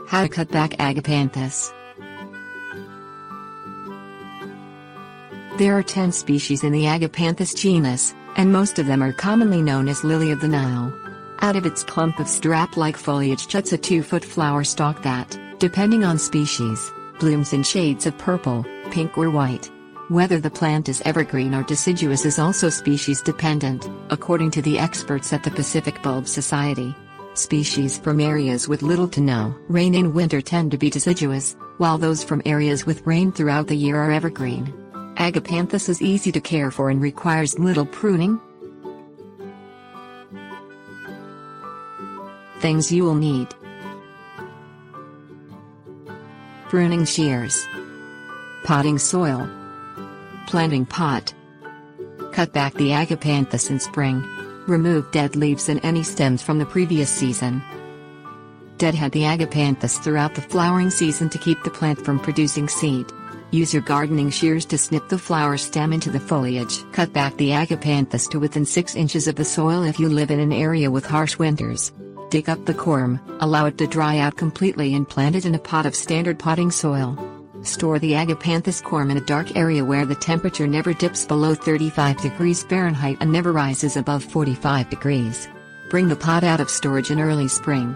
How to cut back Agapanthus. There are 10 species in the Agapanthus genus, and most of them are commonly known as lily-of-the-Nile. Out of its clump of strap-like foliage juts a 2-foot flower stalk that, depending on species, blooms in shades of purple, pink or white. Whether the plant is evergreen or deciduous is also species-dependent, according to the experts at the Pacific Bulb Society. Species from areas with little to no rain in winter tend to be deciduous, while those from areas with rain throughout the year are evergreen. Agapanthus is easy to care for and requires little pruning. Things you will need: pruning shears, potting soil, planting pot. Cut back the Agapanthus in spring. Remove dead leaves and any stems from the previous season. Deadhead the Agapanthus throughout the flowering season to keep the plant from producing seed. Use your gardening shears to snip the flower stem into the foliage. Cut back the Agapanthus to within 6 inches of the soil if you live in an area with harsh winters. Dig up the corm, allow it to dry out completely and plant it in a pot of standard potting soil. Store the Agapanthus corm in a dark area where the temperature never dips below 35 degrees Fahrenheit and never rises above 45 degrees. Bring the pot out of storage in early spring.